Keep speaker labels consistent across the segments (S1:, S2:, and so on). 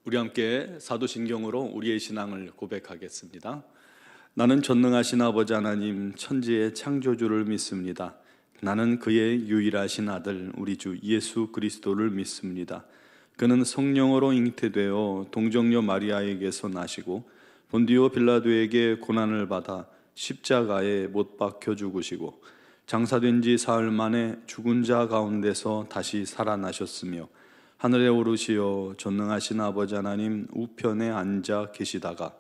S1: 우리 함께 사도신경으로 우리의 신앙을 고백하겠습니다. 나는 전능하신 아버지 하나님 천지의 창조주를 믿습니다. 나는 그의 유일하신 아들 우리 주 예수 그리스도를 믿습니다. 그는 성령으로 잉태되어 동정녀 마리아에게서 나시고 본디오 빌라도에게 고난을 받아 십자가에 못 박혀 죽으시고 장사된 지 사흘 만에 죽은 자 가운데서 다시 살아나셨으며 하늘에 오르시어 전능하신 아버지 하나님 우편에 앉아 계시다가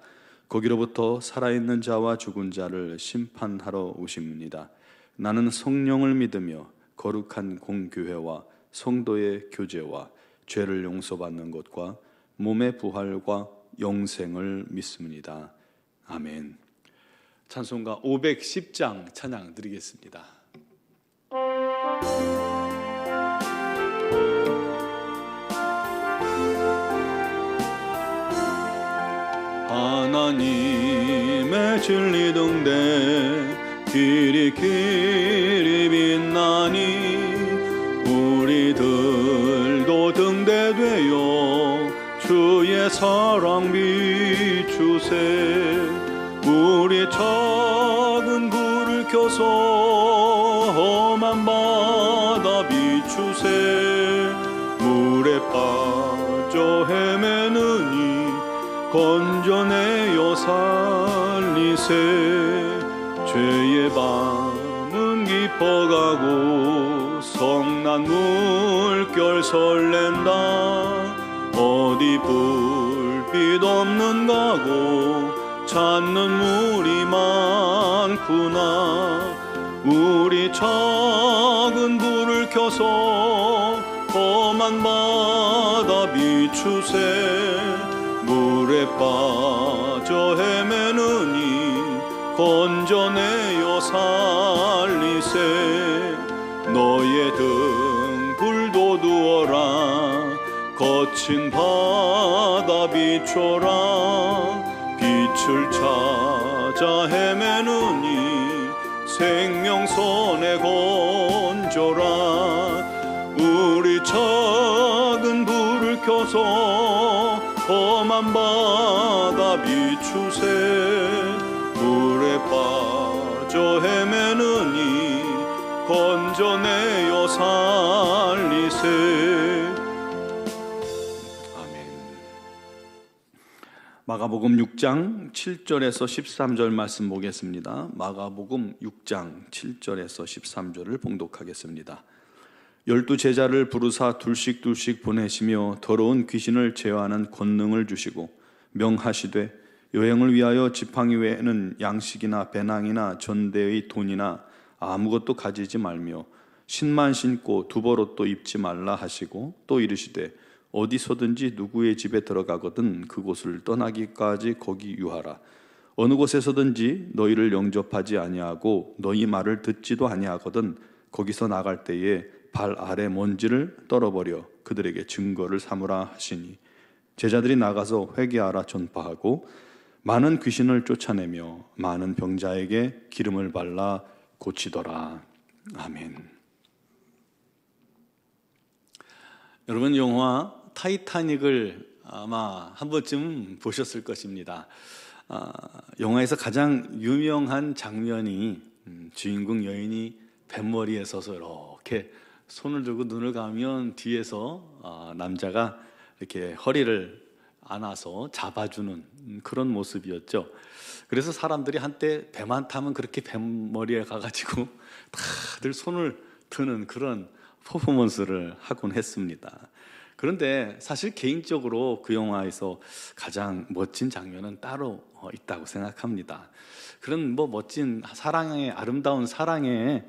S1: 거기로부터 살아있는 자와 죽은 자를 심판하러 오십니다. 나는 성령을 믿으며 거룩한 공교회와 성도의 교제와 죄를 용서받는 것과 몸의 부활과 영생을 믿습니다. 아멘. 찬송가 510장 찬양 드리겠습니다. 하나님의 진리 등대 길이 빛나니 우리들도 등대되어 주의 사랑 비추세. 우리 작은 불을 켜서 험한 바다 비추세. 물에 빠져 헤매느니 건져내어 살리세. 죄의 밤은 깊어가고 성난 물결 설렌다. 어디 불빛 없는 가고 찾는 물이 많구나. 우리 작은 불을 켜서 험한 바다 비추세. 물에 빠져 헤매느니 건져내어 살리세. 너의 등 불도 두어라. 거친 바다 비춰라. 빛을 찾아 헤매느니 생명선에 건져라. 우리 작은 불을 켜서 험한 바다 비추세. 물에 빠져 헤매느니 건져내어 살리세. 아멘. 마가복음 6장 7절에서 13절 말씀 보겠습니다. 마가복음 6장 7절에서 13절을 봉독하겠습니다. 12 제자를 부르사 둘씩 보내시며 더러운 귀신을 제어하는 권능을 주시고 명하시되 여행을 위하여 지팡이 외에는 양식이나 배낭이나 전대의 돈이나 아무것도 가지지 말며 신만 신고 두벌옷도 입지 말라 하시고 또 이르시되 어디서든지 누구의 집에 들어가거든 그곳을 떠나기까지 거기 유하라. 어느 곳에서든지 너희를 영접하지 아니하고 너희 말을 듣지도 아니하거든 거기서 나갈 때에 발 아래 먼지를 떨어버려 그들에게 증거를 삼으라 하시니 제자들이 나가서 회개하라 전파하고 많은 귀신을 쫓아내며 많은 병자에게 기름을 발라 고치더라. 아멘. 여러분, 영화 타이타닉을 아마 한 번쯤 보셨을 것입니다. 영화에서 가장 유명한 장면이 주인공 여인이 뱃머리에 서서 이렇게 손을 들고 눈을 감으면 뒤에서 남자가 이렇게 허리를 안아서 잡아주는 그런 모습이었죠. 그래서 사람들이 한때 배만 타면 그렇게 뱃머리에 가가지고 다들 손을 드는 그런 퍼포먼스를 하곤 했습니다. 그런데 사실 개인적으로 그 영화에서 가장 멋진 장면은 따로 있다고 생각합니다. 그런 멋진 사랑의 아름다운 사랑이라는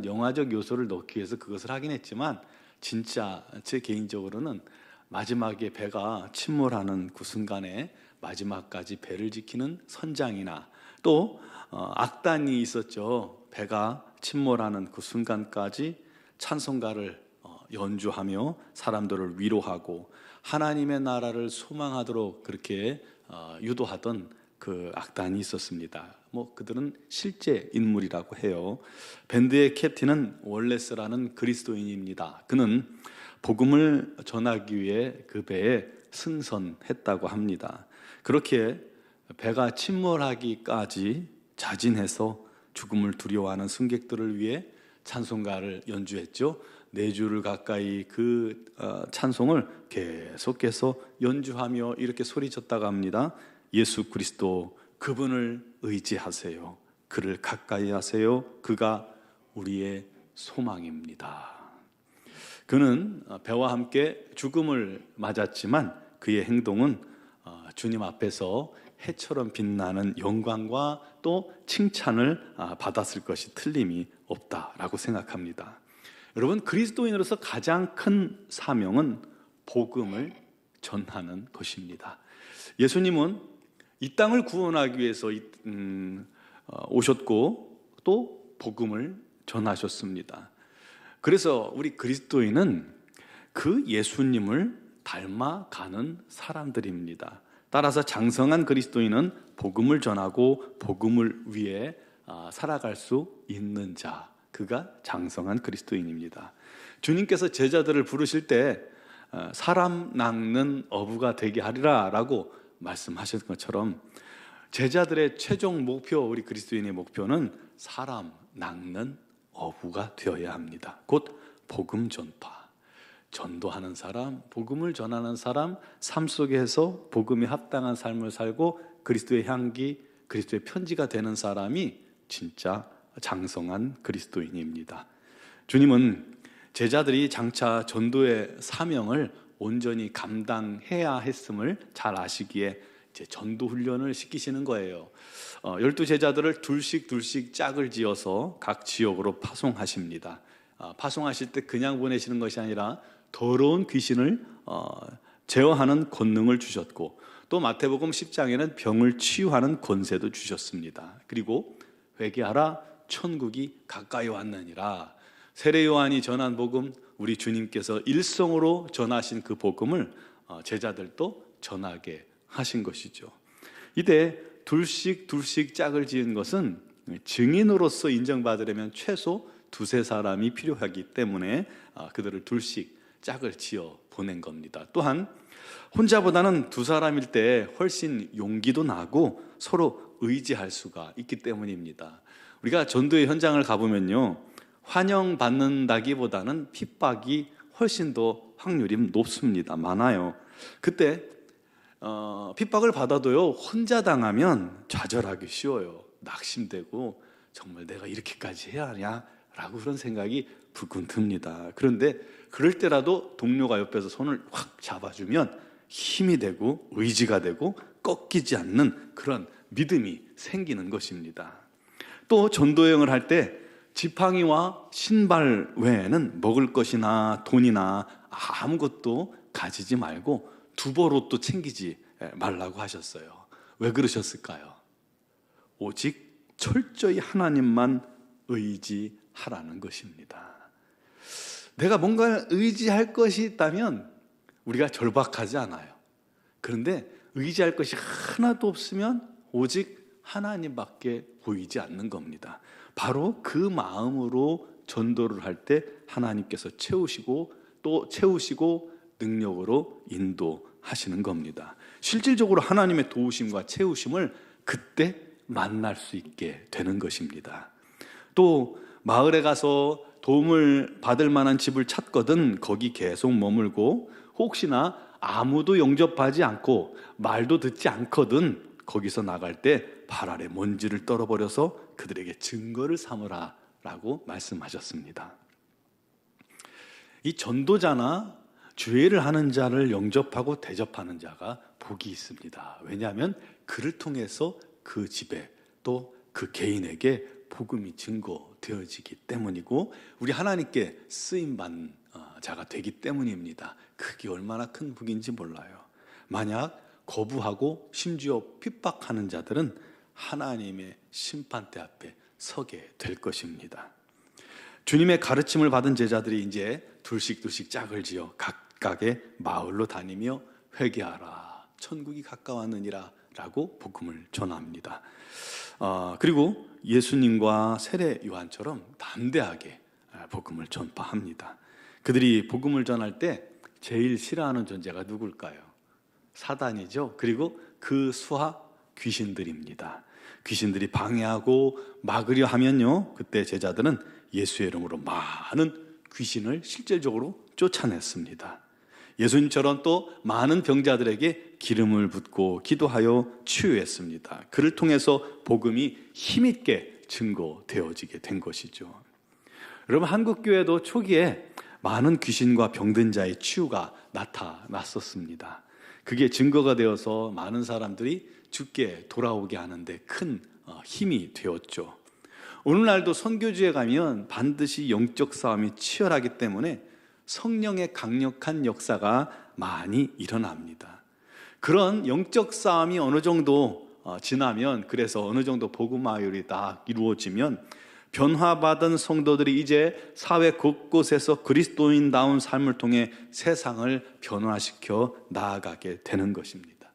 S1: 영화적 요소를 넣기 위해서 그것을 하긴 했지만 진짜 제 개인적으로는 마지막에 배가 침몰하는 그 순간에 마지막까지 배를 지키는 선장이나 또 악단이 있었죠. 배가 침몰하는 그 순간까지 찬송가를 연주하며 사람들을 위로하고 하나님의 나라를 소망하도록 그렇게 유도하던 그 악단이 있었습니다. 그들은 실제 인물이라고 해요. 밴드의 캡틴은 월레스라는 그리스도인입니다. 그는 복음을 전하기 위해 그 배에 승선했다고 합니다. 그렇게 배가 침몰하기까지 자진해서 죽음을 두려워하는 승객들을 위해 찬송가를 연주했죠. 4주를 가까이 그 찬송을 계속해서 연주하며 이렇게 소리쳤다고 합니다. 예수 그리스도, 그분을 의지하세요. 그를 가까이 하세요. 그가 우리의 소망입니다. 그는 배와 함께 죽음을 맞았지만 그의 행동은 주님 앞에서 해처럼 빛나는 영광과 또 칭찬을 받았을 것이 틀림이 없다라고 생각합니다. 여러분, 그리스도인으로서 가장 큰 사명은 복음을 전하는 것입니다. 예수님은 이 땅을 구원하기 위해서 오셨고 또 복음을 전하셨습니다. 그래서 우리 그리스도인은 그 예수님을 닮아가는 사람들입니다. 따라서 장성한 그리스도인은 복음을 전하고 복음을 위해 살아갈 수 있는 자, 그가 장성한 그리스도인입니다. 주님께서 제자들을 부르실 때 사람 낚는 어부가 되게 하리라 라고 말씀하셨던 것처럼 제자들의 최종 목표, 우리 그리스도인의 목표는 사람 낚는 어부가 되어야 합니다. 곧 복음 전파, 전도하는 사람, 복음을 전하는 사람, 삶 속에서 복음에 합당한 삶을 살고 그리스도의 향기, 그리스도의 편지가 되는 사람이 진짜 장성한 그리스도인입니다. 주님은 제자들이 장차 전도의 사명을 온전히 감당해야 했음을 잘 아시기에 이제 전도 훈련을 시키시는 거예요. 12제자들을 둘씩 짝을 지어서 각 지역으로 파송하십니다. 파송하실 때 그냥 보내시는 것이 아니라 더러운 귀신을 제어하는 권능을 주셨고, 또 마태복음 10장에는 병을 치유하는 권세도 주셨습니다. 그리고 회개하라, 천국이 가까이 왔느니라. 세례 요한이 전한 복음, 우리 주님께서 일성으로 전하신 그 복음을 제자들도 전하게 하신 것이죠. 이때 둘씩 짝을 지은 것은 증인으로서 인정받으려면 최소 2-3사람이 필요하기 때문에 그들을 둘씩 짝을 지어 보낸 겁니다. 또한 혼자보다는 2사람일 때 훨씬 용기도 나고 서로 의지할 수가 있기 때문입니다. 우리가 전도의 현장을 가보면요, 환영받는다기보다는 핍박이 훨씬 더 확률이 높습니다. 많아요. 그때 핍박을 받아도요, 혼자 당하면 좌절하기 쉬워요. 낙심되고 정말 내가 이렇게까지 해야 하냐 라고 그런 생각이 불끈 듭니다. 그런데 그럴 때라도 동료가 옆에서 손을 확 잡아주면 힘이 되고 의지가 되고 꺾이지 않는 그런 믿음이 생기는 것입니다. 또 전도여행을 할 때 지팡이와 신발 외에는 먹을 것이나 돈이나 아무것도 가지지 말고 두보로도 챙기지 말라고 하셨어요. 왜 그러셨을까요? 오직 철저히 하나님만 의지하라는 것입니다. 내가 뭔가 의지할 것이 있다면 우리가 절박하지 않아요. 그런데 의지할 것이 하나도 없으면 오직 하나님밖에 보이지 않는 겁니다. 바로 그 마음으로 전도를 할 때 하나님께서 채우시고 또 채우시고 능력으로 인도하시는 겁니다. 실질적으로 하나님의 도우심과 채우심을 그때 만날 수 있게 되는 것입니다. 또 마을에 가서 도움을 받을 만한 집을 찾거든 거기 계속 머물고, 혹시나 아무도 영접하지 않고 말도 듣지 않거든 거기서 나갈 때 발 아래 먼지를 떨어버려서 그들에게 증거를 삼으라 라고 말씀하셨습니다. 이 전도자나 주의를 하는 자를 영접하고 대접하는 자가 복이 있습니다. 왜냐하면 그를 통해서 그 집에 또 그 개인에게 복음이 증거되어지기 때문이고 우리 하나님께 쓰임받는 자가 되기 때문입니다. 그게 얼마나 큰 복인지 몰라요. 만약 거부하고 심지어 핍박하는 자들은 하나님의 심판대 앞에 서게 될 것입니다. 주님의 가르침을 받은 제자들이 이제 둘씩 짝을 지어 각각의 마을로 다니며 회개하라, 천국이 가까웠느니라 라고 복음을 전합니다. 그리고 예수님과 세례 요한처럼 담대하게 복음을 전파합니다. 그들이 복음을 전할 때 제일 싫어하는 존재가 누굴까요? 사단이죠. 그리고 그 수하 귀신들입니다. 귀신들이 방해하고 막으려 하면요, 그때 제자들은 예수의 이름으로 많은 귀신을 실질적으로 쫓아냈습니다. 예수님처럼 또 많은 병자들에게 기름을 붓고 기도하여 치유했습니다. 그를 통해서 복음이 힘있게 증거되어지게 된 것이죠. 여러분, 한국교회도 초기에 많은 귀신과 병든 자의 치유가 나타났었습니다. 그게 증거가 되어서 많은 사람들이 주께 돌아오게 하는데 큰 힘이 되었죠. 오늘날도 선교지에 가면 반드시 영적 싸움이 치열하기 때문에 성령의 강력한 역사가 많이 일어납니다. 그런 영적 싸움이 어느 정도 지나면, 그래서 어느 정도 복음화율이 다 이루어지면 변화받은 성도들이 이제 사회 곳곳에서 그리스도인다운 삶을 통해 세상을 변화시켜 나아가게 되는 것입니다.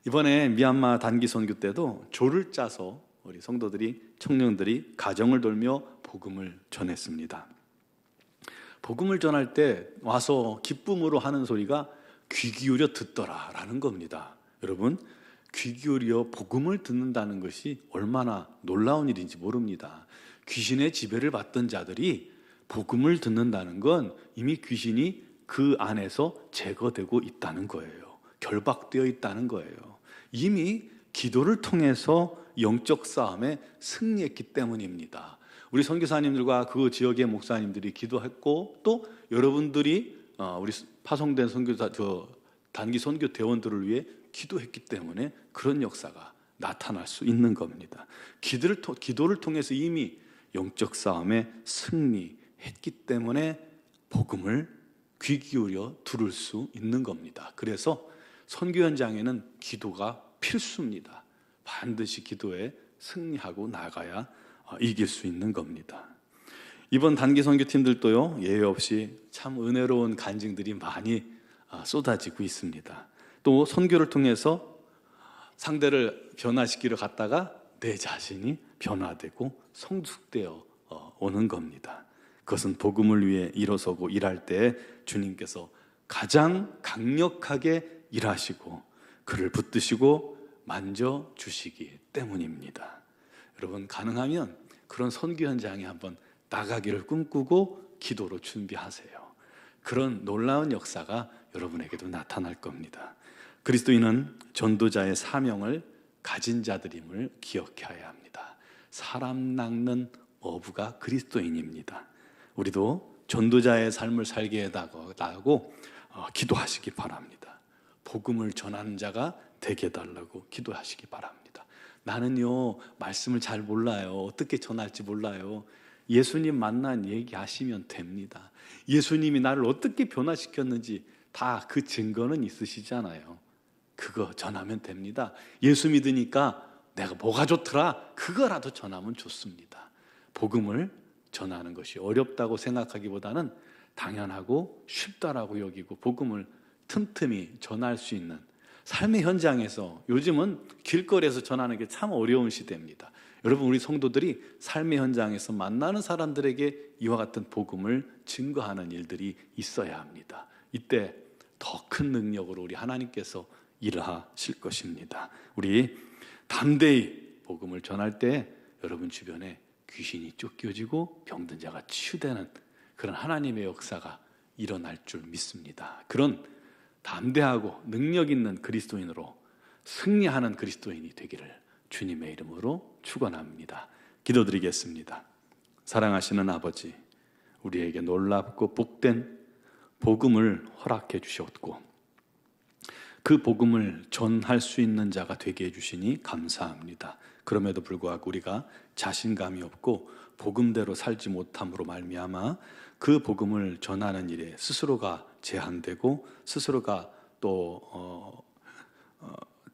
S1: 이번에 미얀마 단기 선교 때도 조를 짜서 우리 성도들이, 청년들이 가정을 돌며 복음을 전했습니다. 복음을 전할 때 와서 기쁨으로 하는 소리가 귀 기울여 듣더라라는 겁니다. 여러분, 귀 기울여 복음을 듣는다는 것이 얼마나 놀라운 일인지 모릅니다. 귀신의 지배를 받던 자들이 복음을 듣는다는 건 이미 귀신이 그 안에서 제거되고 있다는 거예요. 결박되어 있다는 거예요. 이미 기도를 통해서 영적 싸움에 승리했기 때문입니다. 우리 선교사님들과 그 지역의 목사님들이 기도했고, 또 여러분들이 우리 파송된 선교사, 단기 선교 대원들을 위해 기도했기 때문에 그런 역사가 나타날 수 있는 겁니다. 기도를 통해서 이미 영적 싸움에 승리했기 때문에 복음을 귀 기울여 들을 수 있는 겁니다. 그래서 선교 현장에는 기도가 필수입니다. 반드시 기도에 승리하고 나가야 이길 수 있는 겁니다. 이번 단기 선교팀들도요, 예외 없이 참 은혜로운 간증들이 많이 쏟아지고 있습니다. 또 선교를 통해서 상대를 변화시키러 갔다가 내 자신이 변화되고 성숙되어 오는 겁니다. 그것은 복음을 위해 일어서고 일할 때 주님께서 가장 강력하게 일하시고 그를 붙드시고 만져주시기 때문입니다. 여러분, 가능하면 그런 선교 현장에 한번 나가기를 꿈꾸고 기도로 준비하세요. 그런 놀라운 역사가 여러분에게도 나타날 겁니다. 그리스도인은 전도자의 사명을 가진 자들임을 기억해야 합니다. 사람 낚는 어부가 그리스도인입니다. 우리도 전도자의 삶을 살게 해달라고 기도하시기 바랍니다. 복음을 전하는 자가 되게 해달라고 기도하시기 바랍니다. 나는요, 말씀을 잘 몰라요. 어떻게 전할지 몰라요. 예수님 만난 얘기하시면 됩니다. 예수님이 나를 어떻게 변화시켰는지 다 그 증거는 있으시잖아요. 그거 전하면 됩니다. 예수 믿으니까 내가 뭐가 좋더라, 그거라도 전하면 좋습니다. 복음을 전하는 것이 어렵다고 생각하기보다는 당연하고 쉽다라고 여기고 복음을 틈틈이 전할 수 있는 삶의 현장에서, 요즘은 길거리에서 전하는 게 참 어려운 시대입니다. 여러분, 우리 성도들이 삶의 현장에서 만나는 사람들에게 이와 같은 복음을 증거하는 일들이 있어야 합니다. 이때 더 큰 능력으로 우리 하나님께서 일하실 것입니다. 우리 담대히 복음을 전할 때 여러분 주변에 귀신이 쫓겨지고 병든 자가 치유되는 그런 하나님의 역사가 일어날 줄 믿습니다. 그런 담대하고 능력 있는 그리스도인으로 승리하는 그리스도인이 되기를 주님의 이름으로 축원합니다. 기도드리겠습니다. 사랑하시는 아버지, 우리에게 놀랍고 복된 복음을 허락해 주셨고 그 복음을 전할 수 있는 자가 되게 해주시니 감사합니다. 그럼에도 불구하고 우리가 자신감이 없고 복음대로 살지 못함으로 말미암아 그 복음을 전하는 일에 스스로가 제한되고 스스로가 또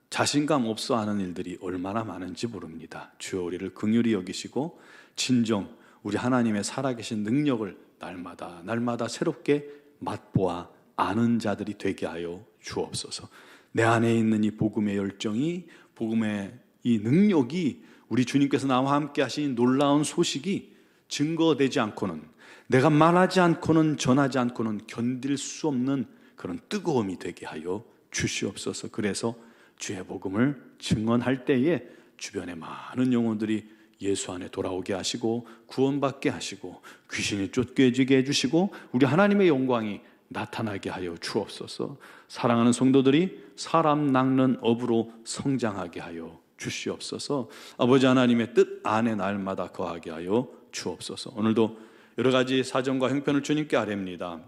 S1: 자신감 없어 하는 일들이 얼마나 많은지 모릅니다. 주여, 우리를 긍휼히 여기시고 진정 우리 하나님의 살아계신 능력을 날마다 새롭게 맛보아 아는 자들이 되게 하여 주옵소서. 내 안에 있는 이 복음의 열정이, 복음의 이 능력이, 우리 주님께서 나와 함께 하신 놀라운 소식이 증거되지 않고는, 내가 말하지 않고는, 전하지 않고는 견딜 수 없는 그런 뜨거움이 되게 하여 주시옵소서. 그래서 주의 복음을 증언할 때에 주변의 많은 영혼들이 예수 안에 돌아오게 하시고 구원받게 하시고 귀신이 쫓겨지게 해주시고 우리 하나님의 영광이 나타나게 하여 주옵소서. 사랑하는 성도들이 사람 낚는 업으로 성장하게 하여 주시옵소서. 아버지 하나님의 뜻 안에 날마다 거하게 하여 주옵소서. 오늘도 여러 가지 사정과 형편을 주님께 아뢰입니다.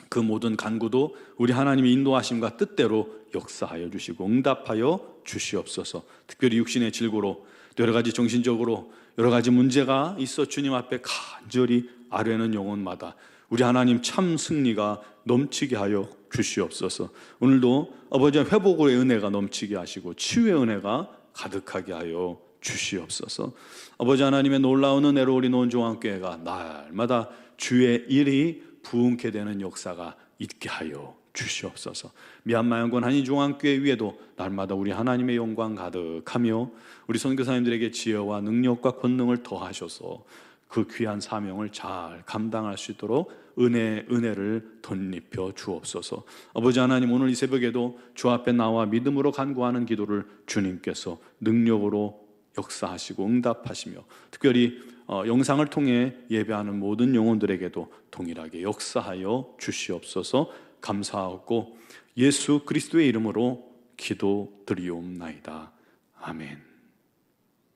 S1: 그 모든 간구도 우리 하나님의 인도하심과 뜻대로 역사하여 주시고 응답하여 주시옵소서. 특별히 육신의 질고로 또 여러 가지 정신적으로 여러 가지 문제가 있어 주님 앞에 간절히 아뢰는 영혼마다 우리 하나님 참 승리가 넘치게 하여 주시옵소서. 오늘도 아버지의 회복의 은혜가 넘치게 하시고 치유의 은혜가 가득하게 하여 주시옵소서. 아버지 하나님의 놀라운 은혜로 우리 노원종합교회가 날마다 주의 일이 부흥케 되는 역사가 있게 하여 주시옵소서. 미얀마 영권 한인종합교회 위에도 날마다 우리 하나님의 영광 가득하며 우리 선교사님들에게 지혜와 능력과 권능을 더하셔서 그 귀한 사명을 잘 감당할 수 있도록 은혜를 덧입혀 주옵소서. 아버지 하나님, 오늘 이 새벽에도 주 앞에 나와 믿음으로 간구하는 기도를 주님께서 능력으로 역사하시고 응답하시며 특별히 영상을 통해 예배하는 모든 영혼들에게도 동일하게 역사하여 주시옵소서. 감사하고 예수 그리스도의 이름으로 기도드리옵나이다. 아멘.